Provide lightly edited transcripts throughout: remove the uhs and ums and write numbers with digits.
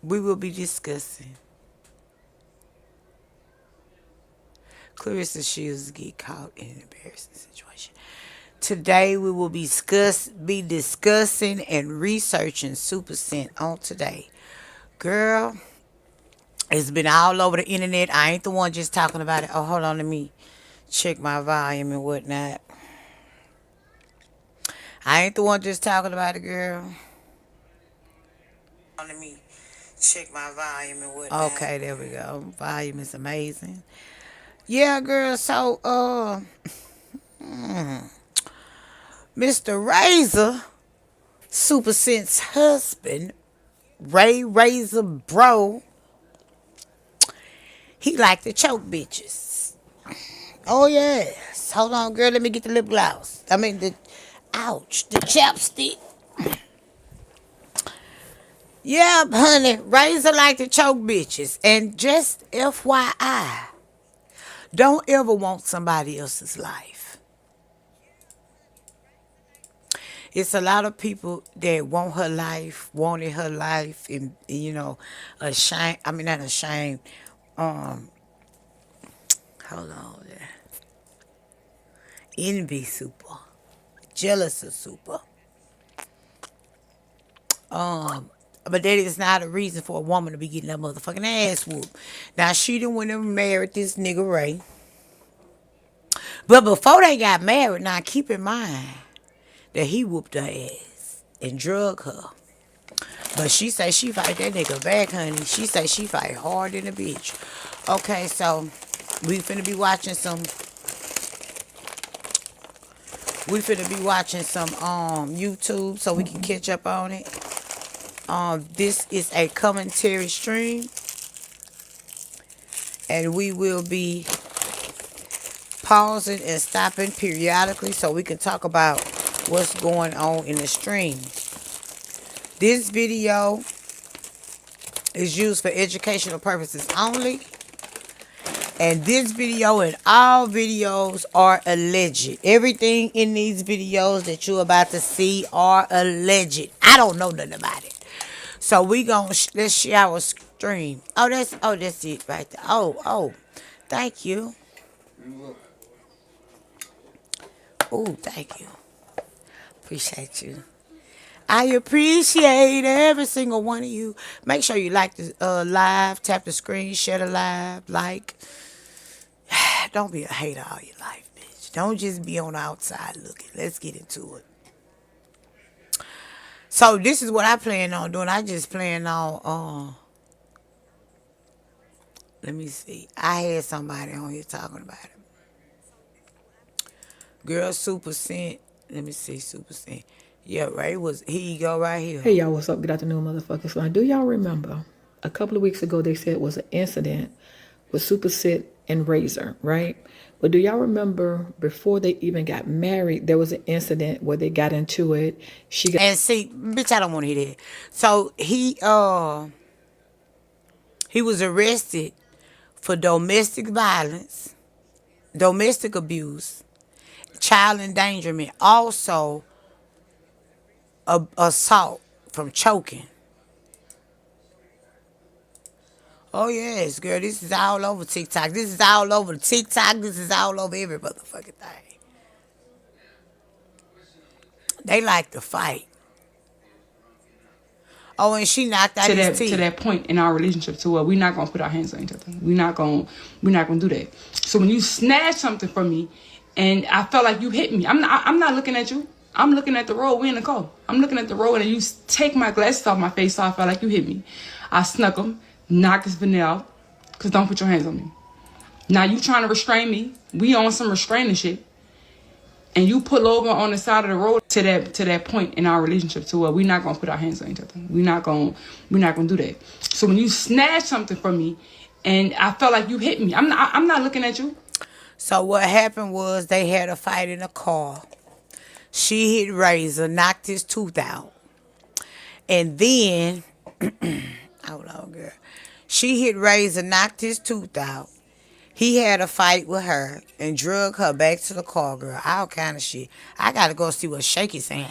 we will be discussing Clarissa Shields get caught in an embarrassing situation. Today we will be discussing and researching Super Scent on today. Girl, it's been all over the internet. I ain't the one just talking about it. Oh, hold on, let me check my volume and whatnot. I ain't the one just talking about it, girl. Let me check my volume and whatnot. Okay, there we go. Volume is amazing. Yeah, girl. So, Mr. Razor, Super Scent's husband, Ray Razor Bro, he like to choke bitches. Oh yes. Hold on, girl. Let me get the lip gloss. I mean the chapstick. Yeah, honey. Razor like to choke bitches. And just FYI, don't ever want somebody else's life. It's a lot of people that want her life, wanted her life, and ashamed. I mean, not ashamed. Um, Hold on, there. Envy Super, jealous of Super. But that is not a reason for a woman to be getting that motherfucking ass whooped. Now she done went and married this nigga Ray. But before they got married, now keep in mind that he whooped her ass and drug her. But she say she fight that nigga back, honey. She say she fight hard in a bitch. Okay, so we finna be watching some. We finna be watching some YouTube so we can catch up on it. This is a commentary stream, and we will be pausing and stopping periodically so we can talk about what's going on in the stream. This video is used for educational purposes only. And this video and all videos are alleged. Everything in these videos that you're about to see are alleged. I don't know nothing about it. So we gonna let's share our stream. That's it right there. Oh, thank you. Oh, thank you. Appreciate you. I appreciate every single one of you. Make sure you like the live, tap the screen, share the live, like. Don't be a hater all your life, bitch. Don't just be on the outside looking. Let's get into it. So this is what I plan on doing. I just plan on let me see. I had somebody on here talking about it. Girl Super Scent. Let me see, Super Scent. Yeah, right. Here you go right here. Hey y'all, what's up? Good afternoon, motherfuckers. So, do y'all remember a couple of weeks ago they said it was an incident with Super Sit and Razor, right? But do y'all remember before they even got married, there was an incident where they got into it. And see, bitch, I don't want to hear that. So he was arrested for domestic violence, domestic abuse, child endangerment, also assault from choking. Oh yes, girl, this is all over TikTok. This is all over TikTok. This is all over every motherfucking thing. They like to fight. Oh, and she knocked out his teeth. To that point in our relationship to where we're not gonna put our hands on each other. We're not gonna do that. So when you snatch something from me, and I felt like you hit me, I'm not looking at you. I'm looking at the road. We in the car. I'm looking at the road, and you take my glasses off my face, so I felt like you hit me. I snuck him, knocked his veneer out, cause don't put your hands on me. Now you trying to restrain me. We on some restraining shit. And you pull over on the side of the road to that point in our relationship to where we're not gonna put our hands on each other. We're not gonna do that. So when you snatch something from me, and I felt like you hit me, I'm not looking at you. So what happened was they had a fight in a car. She hit Razor, knocked his tooth out, and then hold on, girl. She hit Razor, knocked his tooth out. He had a fight with her and drug her back to the car, girl. All kind of shit. I gotta go see what Shaky's saying.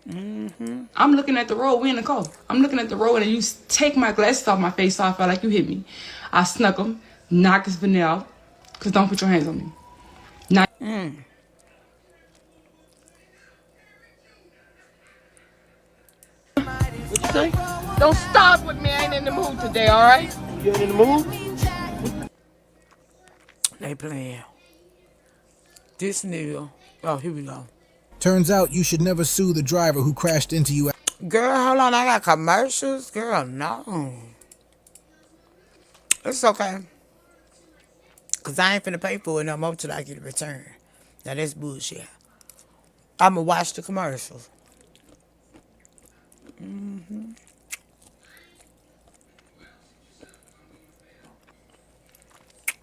I'm looking at the road. We in the car. I'm looking at the road, and you take my glasses off my face, so I felt like you hit me. I snuck him, knocked his veneer out, because don't put your hands on me. Now, What you say? Don't start with me. I ain't in the mood today, all right? You ain't in the mood? They playing. This nigga. Oh, here we go. Turns out you should never sue the driver who crashed into you. Girl, hold on. I got commercials. Girl, no. It's okay. Because I ain't finna pay for it no more till I get a return. Now, that's bullshit. I'm going to watch the commercials.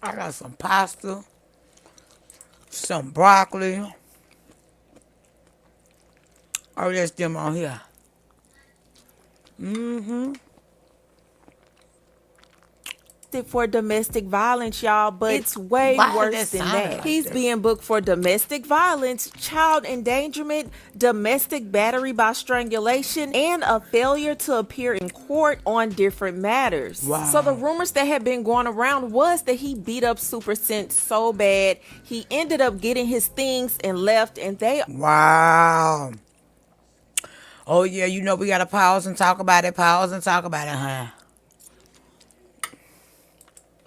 I got some pasta, some broccoli. Oh, that's them on here. For domestic violence, y'all, but it's way Why worse that than sound that. like He's that? being booked for domestic violence, child endangerment, domestic battery by strangulation, and a failure to appear in court on different matters. Wow. So the rumors that had been going around was that he beat up Super Scent so bad he ended up getting his things and left, and they Wow. Oh, yeah, you know we got to pause and talk about it. Pause and talk about it, huh?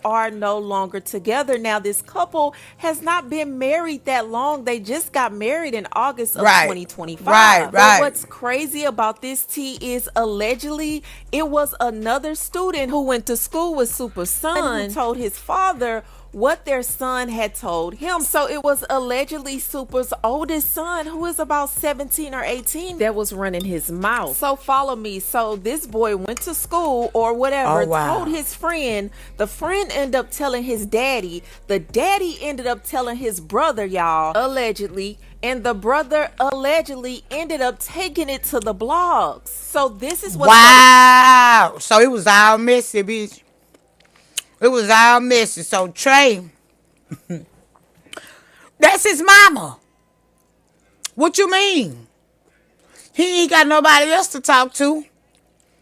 are no longer together. Now, this couple has not been married that long. They just got married in August of 2025. Right. But what's crazy about this, T, is allegedly it was another student who went to school with Supa's son who told his father what their son had told him. So it was allegedly Supa's oldest son, who is about 17 or 18, that was running his mouth. So follow me. So this boy went to school or whatever, told his friend. The friend ended up telling his daddy. The daddy ended up telling his brother, y'all, allegedly. And the brother allegedly ended up taking it to the blogs. So this is what. Wow. So it was all messy, bitch. It was all messy. So Trey, that's his mama. What you mean? He ain't got nobody else to talk to.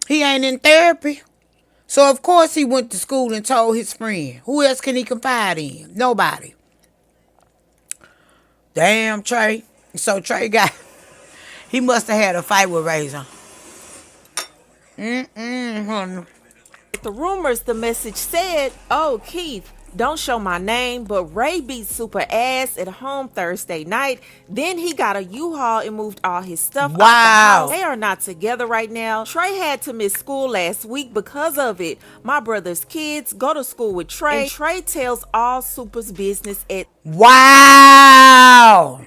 He ain't in therapy. So of course he went to school and told his friend. Who else can he confide in? Nobody. Damn, Trey. So Trey he must have had a fight with Razor. Honey. The rumors, the message said, "Oh, Keith, don't show my name, but Ray beat Supa ass at home Thursday night. Then he got a U-Haul and moved all his stuff out the house. They are not together right now. Trey had to miss school last week because of it. My brother's kids go to school with Trey. And Trey tells all Supa's business at..." Wow.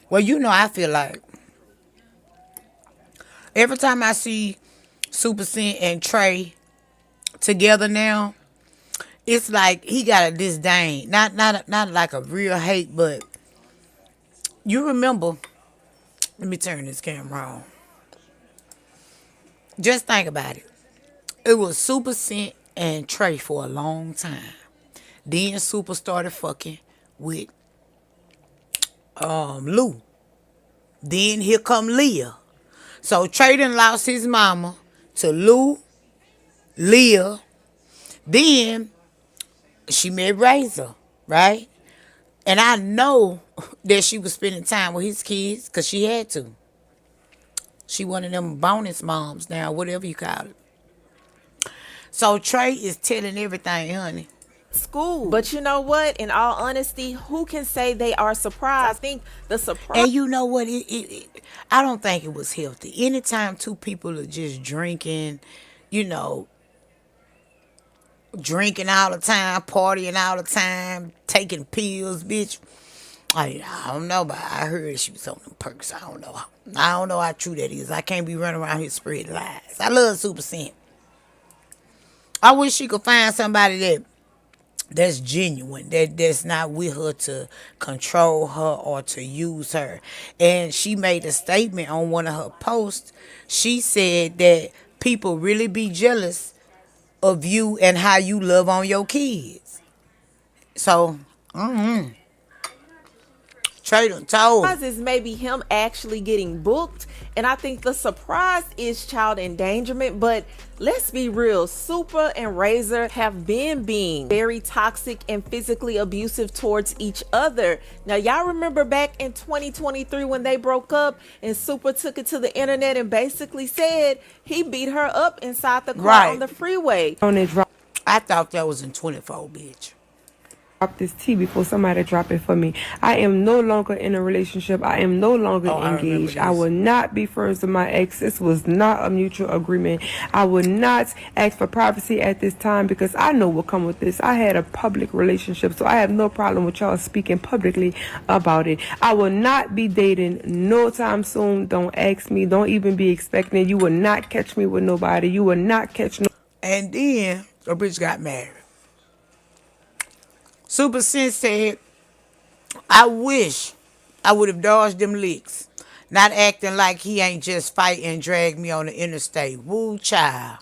Well, you know, I feel like every time I see Supa Scent and Trey together now, it's like he got a disdain. Not like a real hate, but you remember, let me turn this camera on. Just think about it. It was Supa Scent and Trey for a long time. Then Supa started fucking with Lou. Then here come Leah. So Trey done lost his mama to Lou, Leah. Then she met Razor, right? And I know that she was spending time with his kids because she had to. She one of them bonus moms now, whatever you call it. So Trey is telling everything, honey. School. But you know what? In all honesty, who can say they are surprised? I think the surprise. And you know what? I don't think it was healthy. Anytime two people are just drinking, you know, drinking all the time, partying all the time, taking pills, bitch. I don't know, but I heard she was on them perks. I don't know how true that is. I can't be running around here spreading lies. I love Supa Scent. I wish she could find somebody that's genuine, that's not with her to control her or to use her. And she made a statement on one of her posts. She said that people really be jealous of you and how you love on your kids. So, Trey done told. Is maybe him actually getting booked, and I think the surprise is child endangerment. But let's be real, Supa and Razor have been being very toxic and physically abusive towards each other. Now y'all remember back in 2023 when they broke up and Supa took it to the internet and basically said he beat her up inside the car on the freeway. I thought that was in 24, bitch. Drop this tea before somebody drop it for me. I am no longer in a relationship. I am no longer engaged. I will not be friends with my ex. This was not a mutual agreement. I will not ask for privacy at this time because I know what come with this. I had a public relationship, so I have no problem with y'all speaking publicly about it. I will not be dating no time soon. Don't ask me. Don't even be expecting. You will not catch me with nobody. You will not catch no. And then the bitch got married. Supa Sense said, I wish I would have dodged them licks. Not acting like he ain't just fight and drag me on the interstate. Woo, child.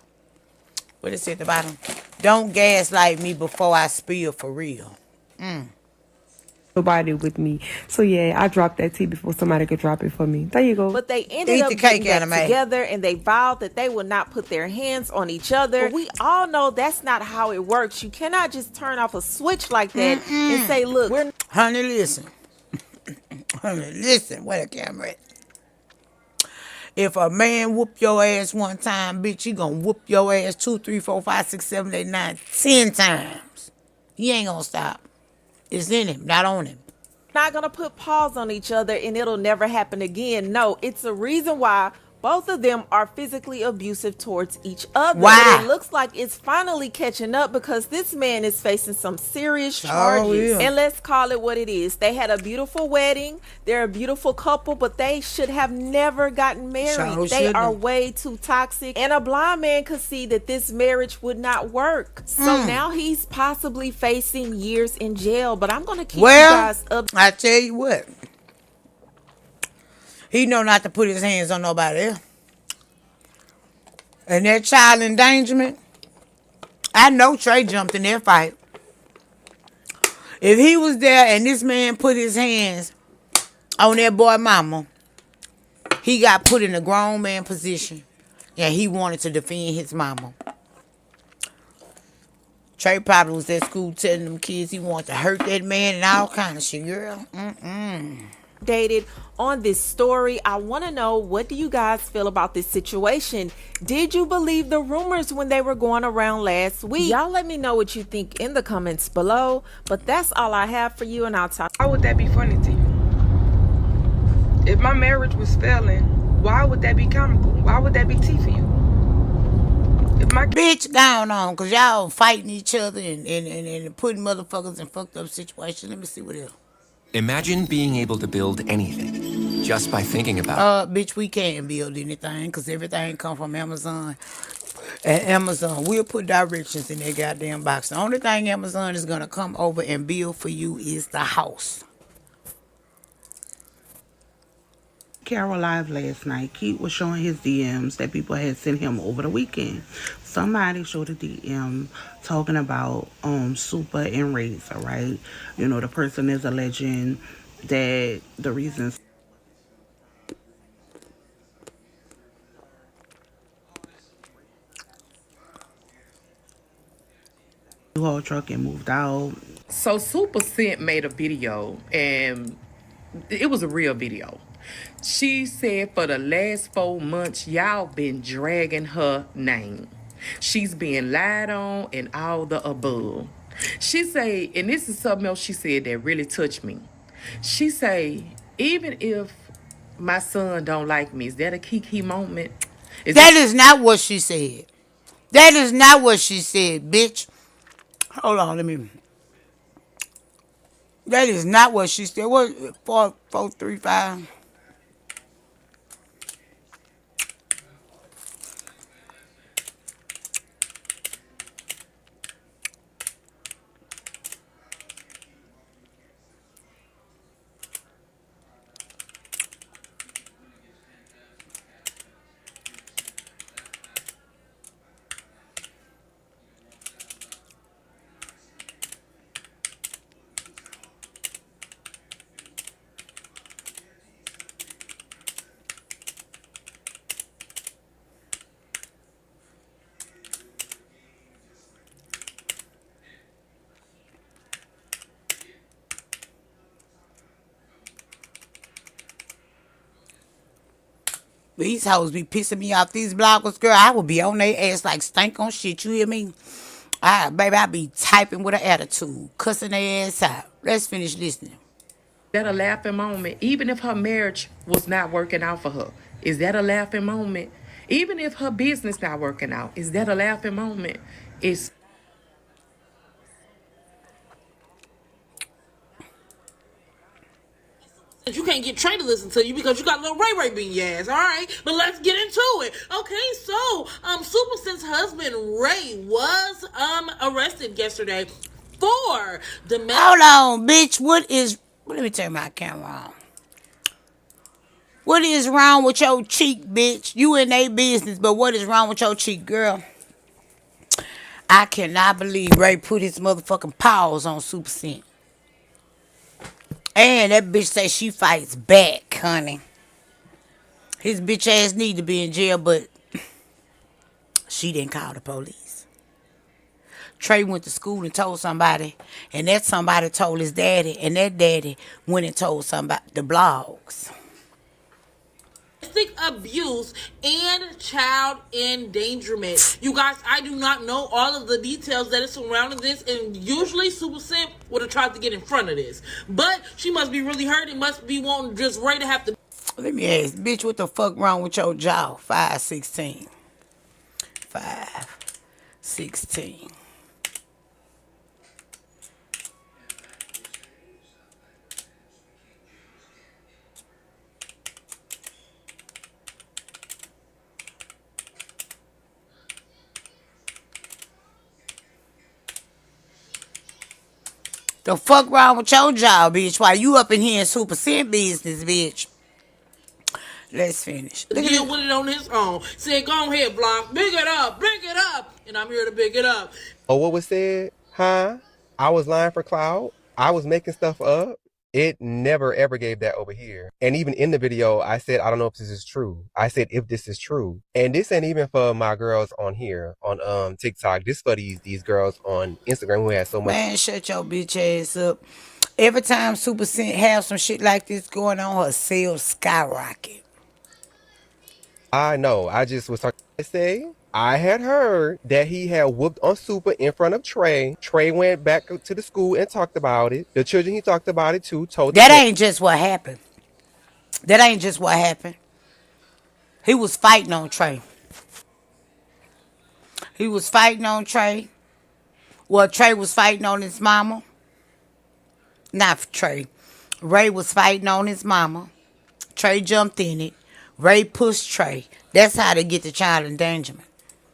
What is it at the bottom? Don't gaslight me before I spill for real. Nobody with me. So yeah, I dropped that tea before somebody could drop it for me. There you go. But they ended up getting back together and they vowed that they would not put their hands on each other. But we all know that's not how it works. You cannot just turn off a switch like that and say, look, we're... Honey, listen. Honey, listen. Where the camera at? If a man whoop your ass one time, bitch, he gonna whoop your ass 2, 3, 4, 5, 6, 7, 8, 9, 10 times. He ain't gonna stop. It's in him, not on him. Not gonna put paws on each other and it'll never happen again. No, it's a reason why both of them are physically abusive towards each other. Why? But it looks like it's finally catching up because this man is facing some serious charges. And let's call it what it is. They had a beautiful wedding. They're a beautiful couple, but they should have never gotten married. They are way too toxic. And a blind man could see that this marriage would not work. So now he's possibly facing years in jail. But I'm going to keep you guys up. I tell you what. He know not to put his hands on nobody else. And that child endangerment, I know Trey jumped in that fight. If he was there and this man put his hands on that boy mama, he got put in a grown man position and he wanted to defend his mama. Trey probably was at school telling them kids he wanted to hurt that man and all kind of shit, girl. Dated on this story. I want to know, what do you guys feel about this situation? Did you believe the rumors when they were going around last week? Y'all let me know what you think in the comments below. But that's all I have for you, and I'll talk. Why would that be funny to you? If my marriage was failing, why would that be comical? Why would that be tea for you? If my bitch down on, cause y'all fighting each other and putting motherfuckers in fucked up situations. Let me see what else. Imagine being able to build anything just by thinking about it. Bitch, we can't build anything because everything come from Amazon. And Amazon will put directions in their goddamn box. The only thing Amazon is going to come over and build for you is the house. Carol Live last night, Keith was showing his DMs that people had sent him over the weekend. Somebody showed a DM talking about Supa and Razor, right? You know, the person is alleging that the reasons whole truck and moved out. So Supa made a video, and it was a real video. She said for the last 4 months, y'all been dragging her name. She's being lied on and all the above. She say, and this is something else she said that really touched me. She say, even if my son don't like me, is that a kiki moment? That is not what she said. That is not what she said, bitch. Hold on, let me. That is not what she said. What? 435. These hoes be pissing me off. These bloggers, girl, I would be on their ass like stank on shit. You hear me? Baby, I be typing with an attitude, cussing their ass out. Let's finish listening. That a laughing moment, even if her marriage was not working out for her. Is that a laughing moment? Even if her business not working out, is that a laughing moment? It's You can't get Trey to listen to you because you got little Ray Ray being your ass. All right, but let's get into it. Okay, so Supersen's husband Ray was arrested yesterday for domestic. Hold on, bitch. Let me turn my camera on. What is wrong with your cheek, bitch? You in their business, but what is wrong with your cheek, girl? I cannot believe Ray put his motherfucking paws on Supersen. And that bitch say she fights back, honey. His bitch ass need to be in jail, but she didn't call the police. Trey went to school and told somebody, and that somebody told his daddy, and that daddy went and told somebody, the blogs. Abuse and child endangerment. You guys, I do not know all of the details that is surrounding this, and usually Supersen would have tried to get in front of this, but she must be really hurt and must be wanting just Ray to have to. Let me ask, bitch, what the fuck wrong with your jaw? 5'16". 5'16". The fuck wrong with your job, bitch? While you up in here in Supersen business, bitch. Let's finish. Deal with it on his own. Said, go ahead, Block. Big it up. And I'm here to big it up. Oh, what was said? Huh? I was lying for clout. I was making stuff up. It never ever gave that over here. And even in the video, I said, I don't know if this is true. I said, if this is true. And this ain't even for my girls on here on TikTok. This for these girls on Instagram who has so much. Man, shut your bitch ass up. Every time Supersen have some shit like this going on, her sales skyrocket. I know. I just was talking. I say I had heard that he had whooped on Supa in front of Trey. Trey went back to the school and talked about it. The children he talked about it to told that ain't just what happened. That ain't just what happened. He was fighting on Trey. He was fighting on Trey. Well, Trey was fighting on his mama. Not Trey. Ray was fighting on his mama. Trey jumped in it. Ray pushed Trey. That's how they get the child endangerment.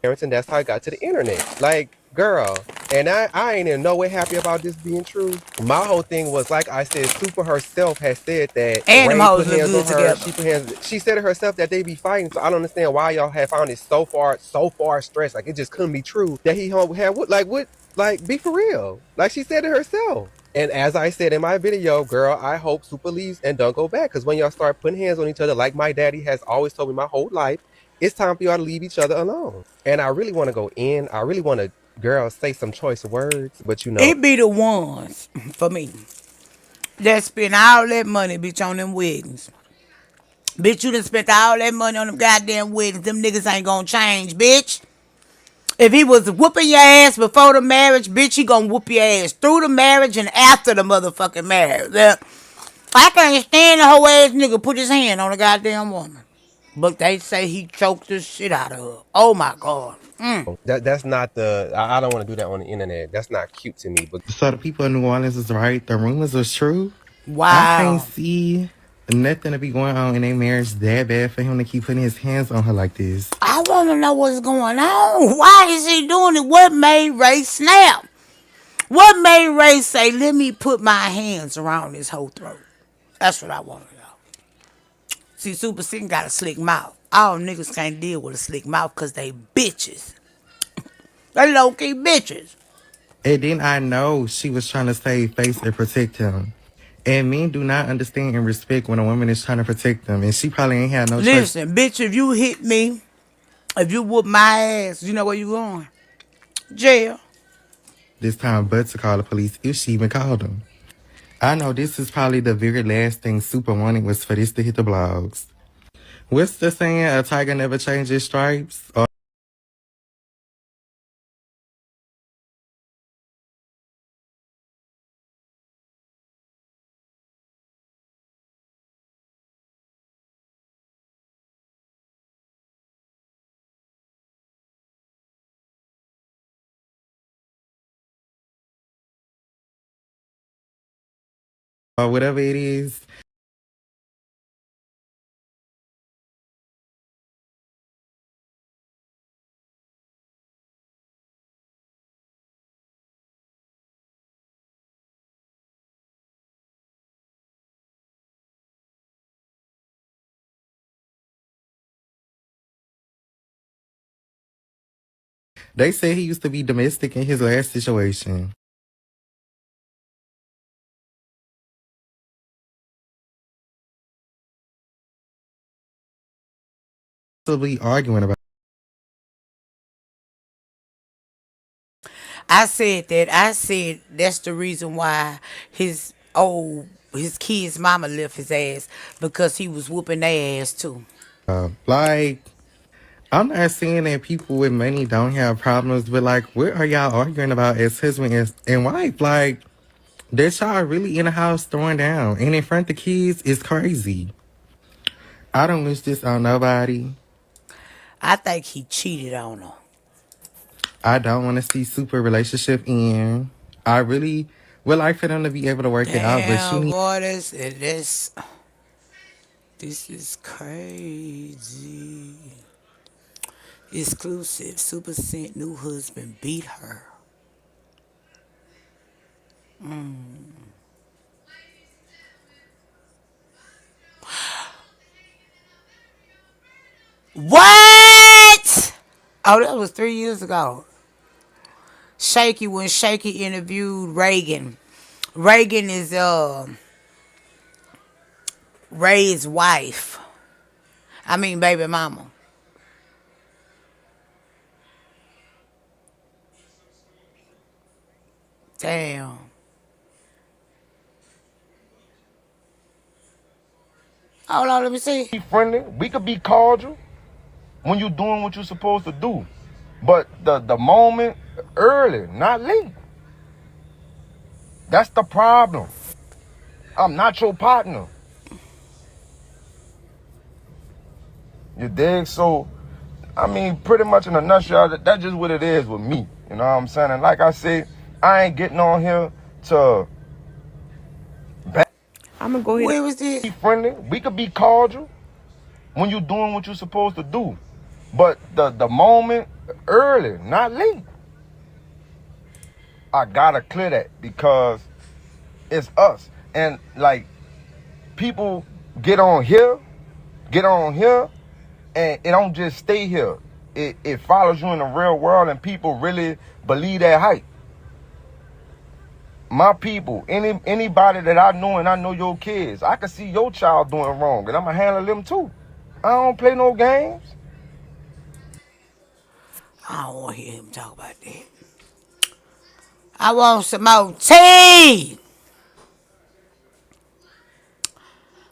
And that's how I got to the internet. Like, girl, and I ain't in no way happy about this being true. My whole thing was, like I said, Supa herself has said that and Ray them hoes put look hands good on her. together. She said it herself that they be fighting, so I don't understand why y'all have found it so far stretched. Like, it just couldn't be true that he had be for real. Like she said it herself. And as I said in my video, girl, I hope Supa leaves and don't go back. Because when y'all start putting hands on each other, like my daddy has always told me my whole life, it's time for y'all to leave each other alone. And I really want to go in. I really want to, girl, say some choice words. But you know. It be the ones, for me, that spend all that money, bitch, on them weddings. Bitch, you done spent all that money on them goddamn weddings. Them niggas ain't gonna change, bitch. If he was whooping your ass before the marriage, bitch, he gonna whoop your ass through the marriage and after the motherfucking marriage. I can't stand the whole ass nigga put his hand on a goddamn woman. But they say he choked the shit out of her. Oh my God. That's not I don't want to do that on the internet. That's not cute to me. But so the people in New Orleans is right. The rumors was true. Wow. I can't see nothing to be going on in their marriage that bad for him to keep putting his hands on her like this. I want to know what's going on. Why is he doing it? What made Ray snap? What made Ray say, let me put my hands around his whole throat? That's what I want to know. See, Supersen got a slick mouth. All niggas can't deal with a slick mouth because they bitches. They low-key bitches. And then I know she was trying to save face and protect him. And men do not understand and respect when a woman is trying to protect them. And she probably ain't had no choice. Listen, bitch, if you hit me, if you whoop my ass, you know where you going? Jail. This time but to call the police if she even called them. I know this is probably the very last thing Supa wanted was for this to hit the blogs. What's the saying? A tiger never changes stripes? Or whatever it is. They say he used to be domestic in his last situation. To be arguing about. I said that. I said that's the reason why his kid's mama left his ass, because he was whooping their ass too. Like, I'm not saying that people with money don't have problems, but like, what are y'all arguing about as husband and wife? Like, that child really in the house throwing down and in front of the kids is crazy. I don't wish this on nobody. I think he cheated on her. I don't want to see Supa relationship end. I really would like for them to be able to work it out, but she Damn, need. boy, this is crazy. Exclusive. Supa sent new husband beat her. What? Oh, that was 3 years ago. When Shaky interviewed Reagan. Reagan is Ray's wife. I mean, baby mama. Damn. Hold on, let me see. Be friendly. We could be cordial when you're doing what you're supposed to do. But the moment early, not late. That's the problem. I'm not your partner. You dig? So, I mean, pretty much in a nutshell, that's just what it is with me. You know what I'm saying? And like I said, I ain't getting on here to... I'm gonna go ahead. Where was this? Be friendly. We could be cordial when you're doing what you're supposed to do. But the moment early, not late. I gotta clear that because it's us. And like, people get on here, and it don't just stay here. It follows you in the real world, and people really believe that hype. My people, anybody that I know, and I know your kids, I can see your child doing wrong, and I'ma handle them too. I don't play no games. I don't want to hear him talk about that. I want some more tea.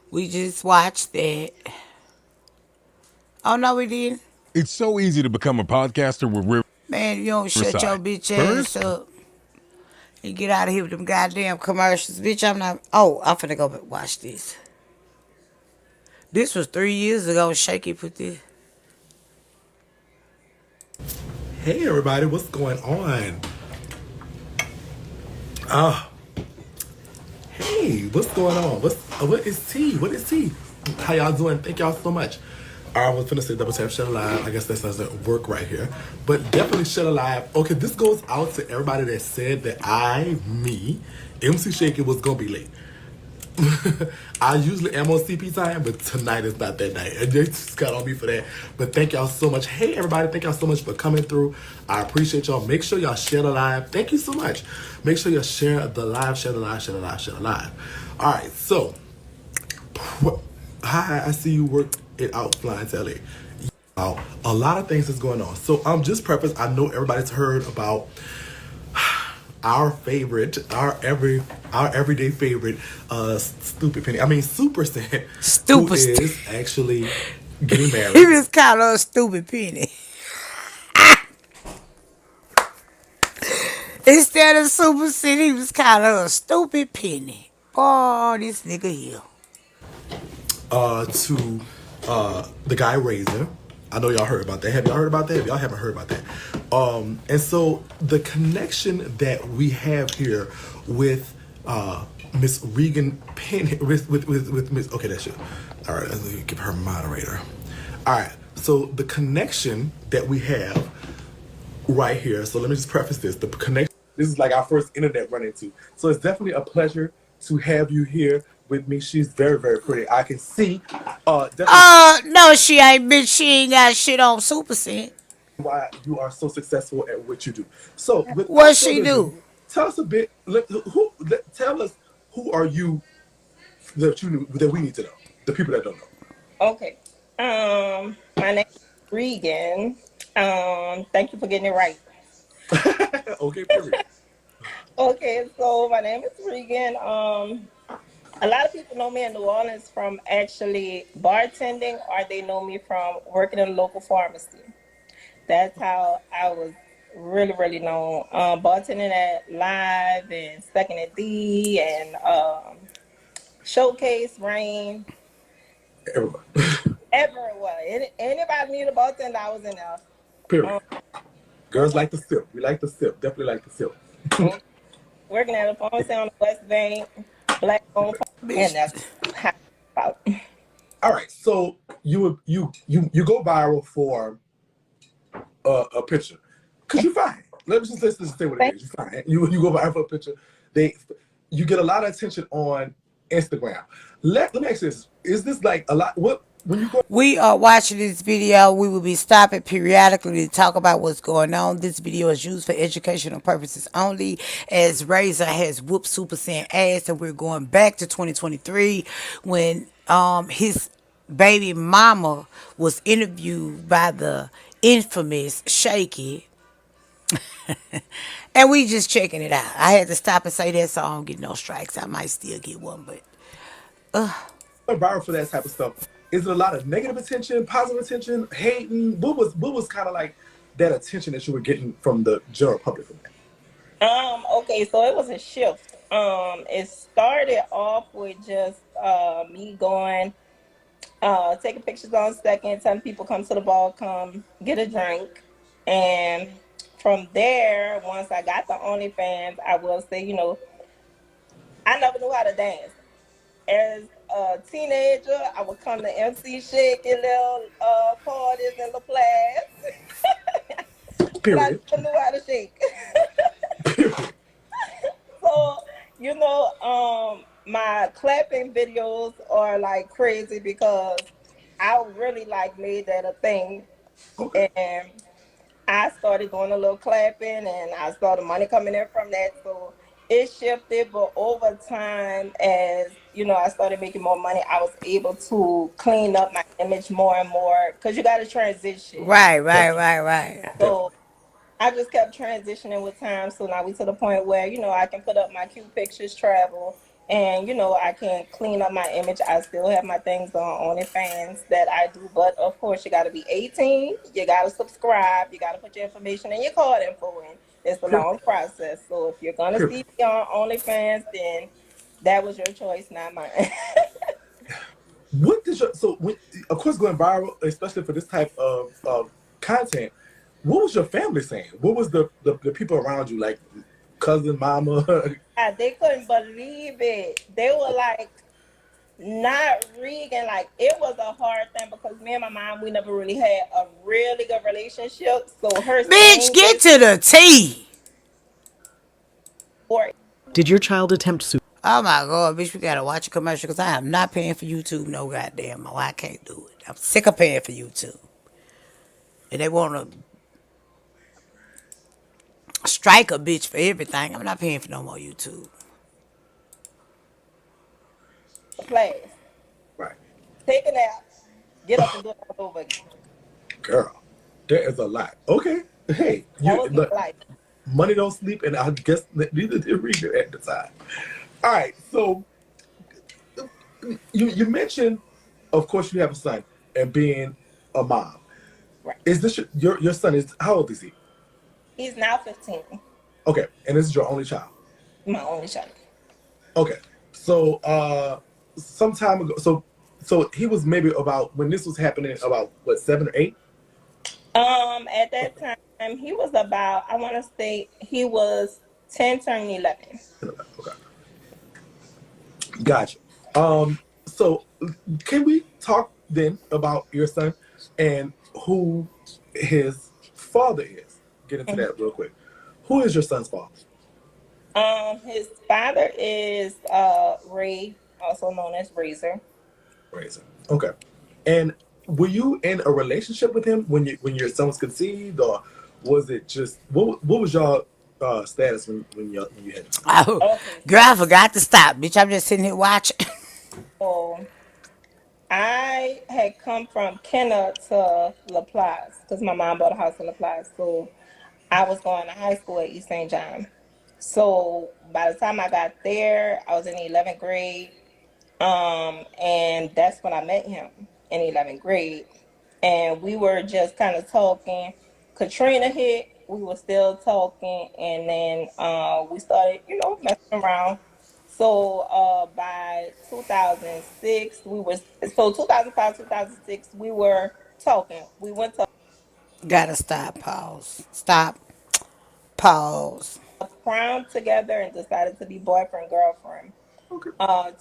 We just watched that. Oh, no, we didn't. It's so easy to become a podcaster with Riverside. Man, you don't shut your bitch ass up. You get out of here with them goddamn commercials. Bitch, I'm not. Oh, I'm finna go watch this. This was 3 years ago. Shaky put this. Hey everybody, what's going on? Hey, what's going on? What is tea? What is tea? How y'all doing? Thank y'all so much. I was finna say double tap share live. I guess that doesn't work right here, but definitely share live. Okay, this goes out to everybody that said that MC Shaky was gonna be late. I usually am on CP time, but tonight is not that night. And they just got on me for that. But thank y'all so much. Hey, everybody. Thank y'all so much for coming through. I appreciate y'all. Make sure y'all share the live. Thank you so much. Make sure y'all share the live, share the live, share the live, share the live. All right. So, hi, I see you work it out flying to LA. A lot of things is going on. So, just preface, I know everybody's heard about our everyday favorite, Stupid Penny. I mean, Super Cent. Stupid. Who is actually getting He married. was kind of a stupid penny. Instead of Super City, he was kind of a stupid penny. Oh, this nigga here. To the guy Razor. I know y'all heard about that. Have y'all heard about that? If y'all haven't heard about that. And so the connection that we have here with Miss Regan Penn with Miss, okay, that's it. All right, let's give her moderator. All right, so the connection that we have right here. So let me just preface this. The connection. This is like our first internet run into. So it's definitely a pleasure to have you here with me. She's very, very pretty. I can see. No, she ain't, bitch. She ain't got shit on Super Cent. Why you are so successful at what you do. So What without she further ado, do? tell us a bit. Tell us who are you that we need to know. The people that don't know. Okay. My name is Regan. Thank you for getting it right. Okay, period. Okay, so my name is Regan. A lot of people know me in New Orleans from actually bartending, or they know me from working in a local pharmacy. That's how I was really, really known. Bartending at Live and Second and D and Showcase, Rain, Everybody. everywhere. Anybody need a bartender, I was in there. Period. Girls like the sip. We like the sip. Definitely like the sip. Working at a pharmacy on the West Bank, black owned, and that's how about. All right, so you go viral for a picture because you're fine. Let's just say what it is. You're fine. You go viral for a picture. You get a lot of attention on Instagram. Let me ask this: is this like a lot? What when you go? We are watching this video. We will be stopping periodically to talk about what's going on. This video is used for educational purposes only, as Razor has whooped Super Cent ass, and we're going back to 2023 when his baby mama was interviewed by the infamous Shaky. And we just checking it out. I had to stop and say that so I don't get no strikes. I might still get one, but Viral for that type of stuff. Is it a lot of negative attention, positive attention, hating? What was kind of like that attention that you were getting from the general public from that? Okay, so it was a shift. It started off with just me going, taking pictures on second, telling people come to the bar, come get a drink. And from there, once I got the OnlyFans, I will say, I never knew how to dance. As a teenager, I would come to MC shaking little parties in La Place. But I never knew how to shake. So, my clapping videos are like crazy because I really like made that a thing. Okay. And I started doing a little clapping and I saw the money coming in from that. So it shifted, but over time, as I started making more money, I was able to clean up my image more and more because you got to transition. right. So I just kept transitioning with time. So now we to the point where, I can put up my cute pictures, travel, and, I can clean up my image. I still have my things on OnlyFans that I do. But of course, you got to be 18. You got to subscribe. You got to put your information and your card info in. It's a long process. So if you're going to see me on OnlyFans, then that was your choice, not mine. What did of course, going viral, especially for this type of content, what was your family saying? What was the people around you, like cousin, mama? They couldn't believe it. They were like, not Regan. Like, it was a hard thing because me and my mom, we never really had a really good relationship. So her bitch, get to the T. Did your child attempt suicide? Oh my God, bitch, we gotta watch a commercial because I am not paying for YouTube no goddamn more. I can't do it. I'm sick of paying for YouTube. And they wanna strike a bitch for everything. I'm not paying for no more YouTube. class. Right. Take a nap, get up and do it all over again. Girl, there is a lot. Okay. Hey, look, money don't sleep, and I guess neither did Regan at the time. All right, so you mentioned, of course, you have a son. and being a mom. Right. Is this your son? Is how old is he? He's now 15. Okay, and this is your only child. My only child. Okay, so some time ago, so he was maybe about when this was happening about what 7 or 8. At that time, he was about, I want to say he was 10 turning 11. Okay, gotcha. So can we talk then about your son and who his father is? Get into that real quick. Who is your son's father? His father is Ray, also known as Razor. Razor. Okay. And were you in a relationship with him when your son was conceived, or was it just what was y'all status when you had him? Oh, Okay, girl, I forgot to stop, bitch. I'm just sitting here watching. so I had come from Kenner to LaPlace because my mom bought a house in LaPlace. So I was going to high school at East St. John. So by the time I got there, I was in the 11th grade. And that's when I met him in 11th grade. And we were just kind of talking. Katrina hit, we were still talking, and then we started, messing around. So by 2006, 2005, 2006, we were talking. We went to Gotta stop. Pause. Stop. Pause. prom together and decided to be boyfriend girlfriend.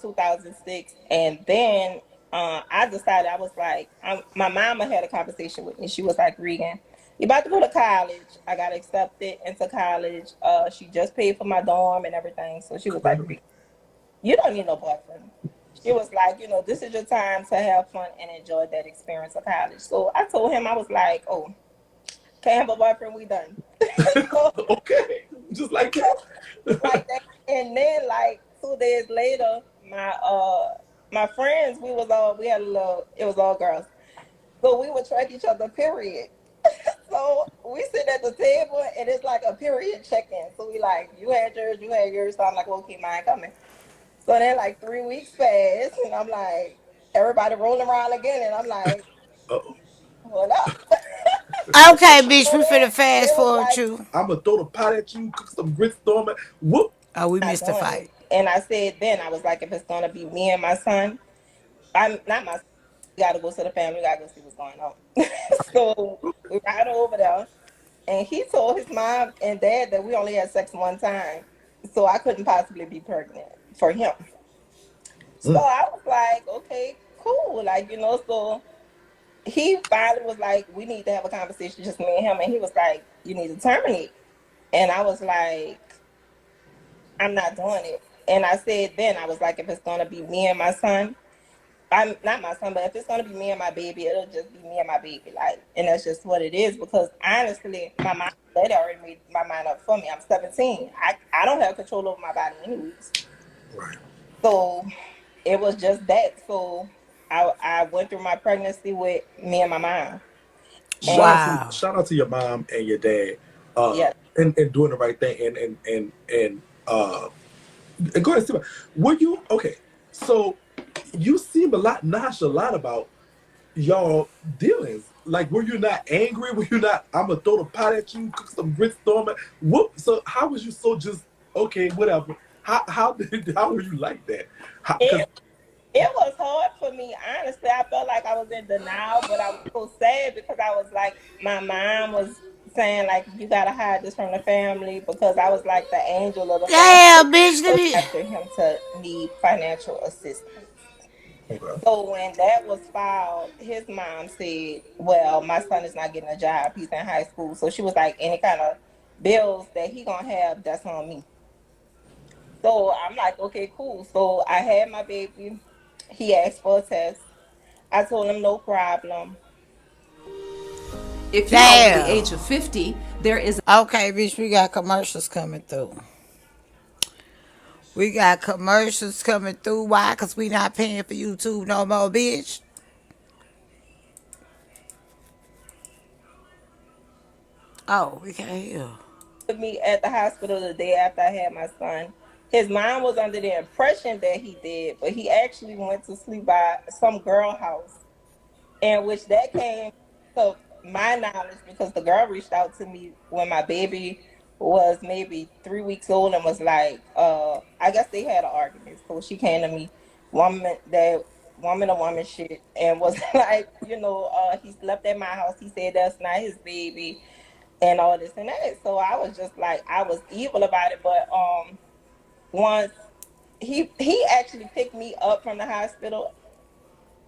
2006, and then I decided, I was like, my mama had a conversation with me. She was like, Regan, you about to go to college. I got accepted into college. She just paid for my dorm and everything. So she was like, Regan, you don't need no boyfriend. She was like, this is your time to have fun and enjoy that experience of college. So I told him, I was like, oh, can't have a boyfriend, we done. Okay, just like that. Like that. And then like 2 days later, my friends, we had a little, it was all girls. So we would track each other, period. So we sit at the table and it's like a period check-in. So we like, you had yours, you had yours. So I'm like, well, keep mine coming. So then like 3 weeks passed and I'm like, everybody rolling around again. And I'm like, what up? Okay, bitch, we finna It fast was forward like, you. I'm gonna throw the pot at you, cook some grits, storm it. Whoop. Oh, we not missed the doing it. fight. And I said then, I was like, if it's gonna be me and my son, I'm not my son, we gotta go to the family, we gotta go see what's going on. So we ride over there and he told his mom and dad that we only had sex one time. So I couldn't possibly be pregnant for him. So I was like, okay, cool. Like, so he finally was like, we need to have a conversation, just me and him. And he was like, you need to terminate. And I was like, I'm not doing it. And I said then, I was like, if it's gonna be me and my son, I'm not my son, but if it's gonna be me and my baby, it'll just be me and my baby. Like, and that's just what it is. Because honestly, my mom, that already made my mind up for me. I'm 17. I don't have control over my body anyways. Right. So it was just that. So I went through my pregnancy with me and my mom. And Shout out to your mom and your dad. yeah. And doing the right thing and go ahead and see. Were you okay? So you seem a lot nonchalant about y'all dealings. Like, were you not angry? Were you not? I'm gonna throw the pot at you, cook some grits, storm it. Whoop. So how was you so just okay, whatever? How were you like that? It was hard for me, honestly. I felt like I was in denial, but I was so sad because I was like, my mom was saying like, you gotta hide this from the family because I was like the angel of the family. Damn, bitch, let So me. after him to need financial assistance. Okay. So when that was filed, his mom said, well, my son is not getting a job. He's in high school. So she was like, any kind of bills that he gonna have, that's on me. So I'm like, okay, cool. So I had my baby. He asked for a test. I told him no problem. If you're over the age of 50, there is. Okay, bitch, we got commercials coming through. We got commercials coming through. Why? Because we not paying for YouTube no more, bitch. Oh, we can't hear. With me at the hospital the day after I had my son. His mom was under the impression that he did, but he actually went to sleep by some girl house and which that came to my knowledge because the girl reached out to me when my baby was maybe 3 weeks old and was like, I guess they had an argument. So she came to me, woman to woman shit, and was like, he slept at my house. He said that's not his baby and all this and that. So I was just like, I was evil about it. But once he actually picked me up from the hospital.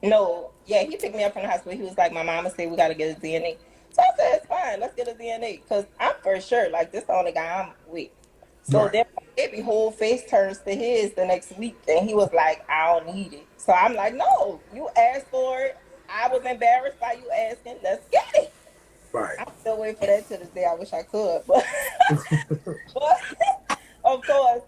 No, yeah, he picked me up from the hospital. He was like, my mama said we gotta get a DNA. So I said, it's fine, let's get a DNA. Because I'm for sure, like, this the only guy I'm with. So then my baby whole face turns to his the next week. And he was like, I don't need it. So I'm like, no, you asked for it. I was embarrassed by you asking. Let's get it. Right. I'm still waiting for that to this day. I wish I could. But, but of course,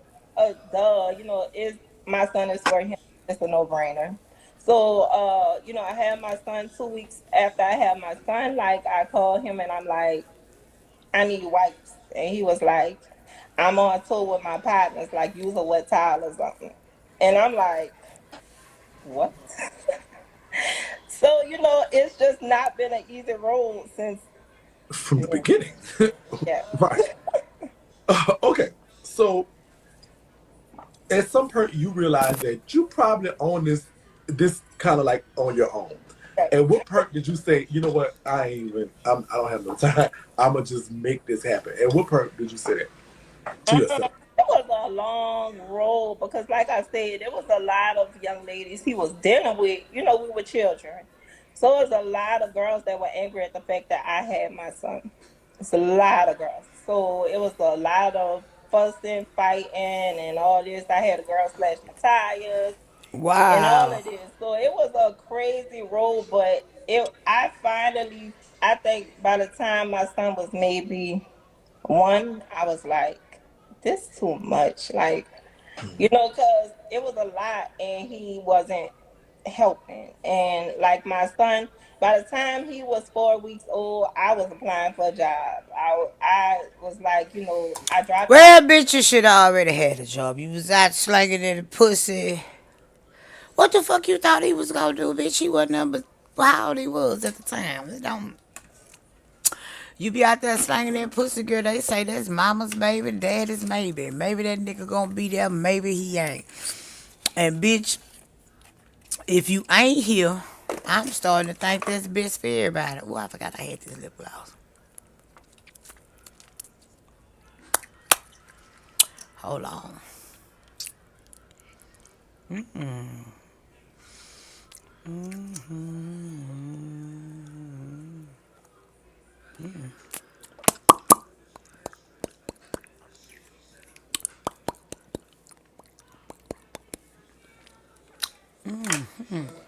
is my son is for him. It's a no-brainer. So, I had my son 2 weeks after I had my son. Like, I called him and I'm like, I need wipes. And he was like, I'm on tour with my partners, like, use a wet towel or something. And I'm like, what? So, it's just not been an easy road since. From the beginning. Yeah. Right. Okay. So, at some point, you realize that you probably own this kind of like on your own. At what point did you say, you know what, I don't have no time. I'm going to just make this happen. At what point did you say that to yourself? It was a long road because, like I said, there was a lot of young ladies he was dealing with. We were children. So it was a lot of girls that were angry at the fact that I had my son. It's a lot of girls. So it was a lot of fussing, fighting, and all this. I had a girl slash my tires and all Wow. of this. So it was a crazy road, but I think by the time my son was maybe one, I was like, this too much. Like, because it was a lot and he wasn't helping. And like my son, by the time he was 4 weeks old, I was applying for a job. I was like, I dropped out. Well, bitch, you should have already had a job. You was out slinging in the pussy. What the fuck you thought he was gonna do, bitch? He wasn't number how old he was at the time. It don't. You be out there slanging that pussy, girl. They say that's mama's baby, daddy's maybe. Maybe that nigga gonna be there, maybe he ain't. And bitch, if you ain't here, I'm starting to think that's best for everybody. Oh, I forgot I had this lip gloss. Hold on.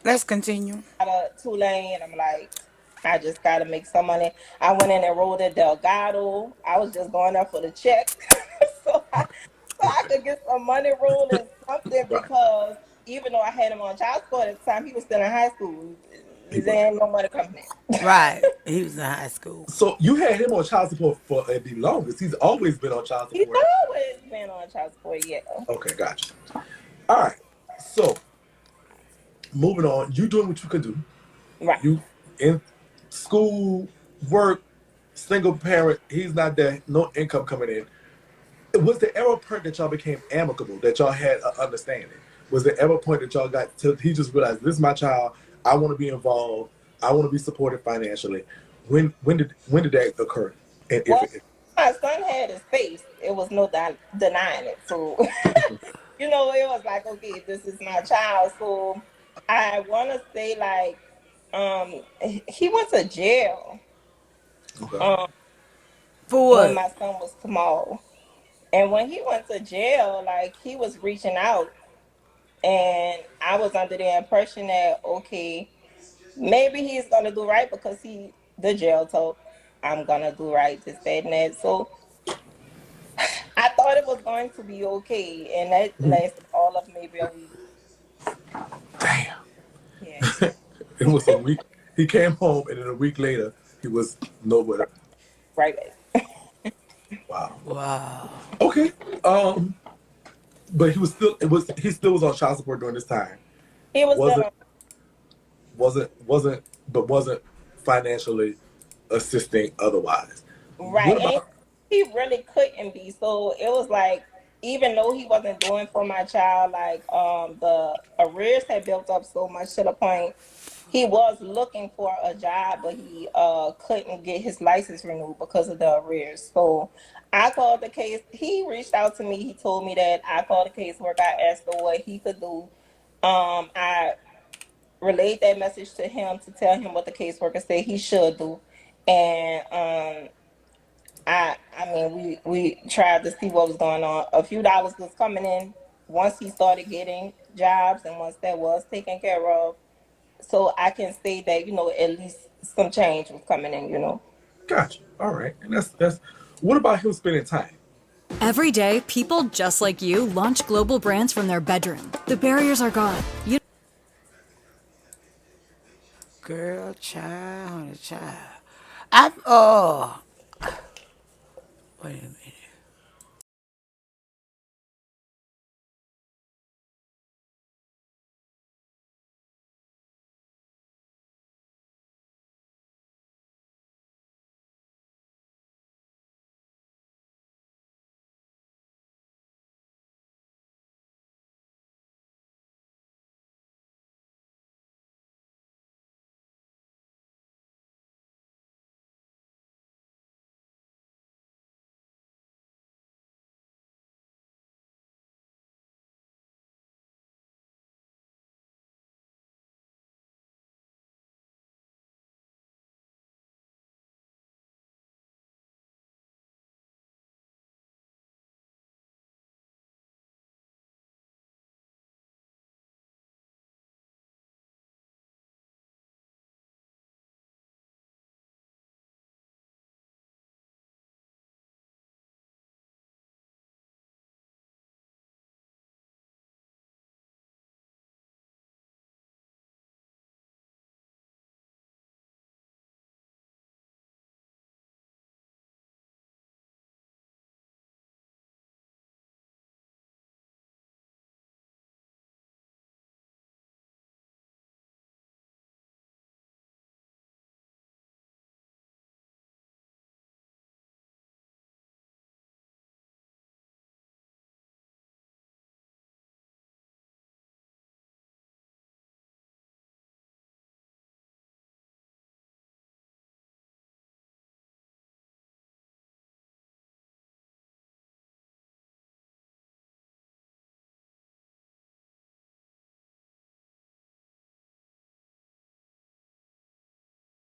Let's continue. Out of Tulane, and I'm like, I just gotta make some money. I went in and rolled a Delgado. I was just going there for the check, so I could get some money rolling something because even though I had him on child support at the time, he was still in high school. There ain't no money coming in. Right. He was in high school. So you had him on child support for the longest. He's always been on child He's support. always been on child support, yeah. Okay, gotcha. All right. So moving on, you doing what you could do. Right. You in school, work, single parent. He's not there. No income coming in. Was there ever a point that y'all became amicable? That y'all had an understanding? Was there ever a point that y'all got to? He just realized this is my child. I want to be involved. I want to be supported financially. When did that occur? And Well, my son had his face. It was no denying it. So, it was like, okay, this is my child. So I want to say like, he went to jail. For when what? my son was small. And when he went to jail, like he was reaching out, and I was under the impression that okay, maybe he's gonna do right because the jail told I'm gonna do right, this, that, and that. So I thought it was going to be okay, and that lasted all of maybe a week. Damn. Yeah. It was a week. He came home, and then a week later, he was nowhere. Right back. Wow. Wow. Okay. But he still was on child support during this time. He was wasn't but wasn't financially assisting otherwise. What Right. And about he really couldn't be. So it was like, even though he wasn't doing for my child, like the arrears had built up so much to the point he was looking for a job, but he couldn't get his license renewed because of the arrears. So I called the case. He reached out to me. He told me that. I called the caseworker. I asked her what he could do. I relayed that message to him to tell him what the caseworker said he should do. And we tried to see what was going on. A few dollars was coming in once he started getting jobs, and once that was taken care of, so I can say that, at least some change was coming in. Gotcha. All right. And that's what about him spending time? Every day, people just like you launch global brands from their bedroom. The barriers are gone. Girl, child, honey, child. Wait a minute.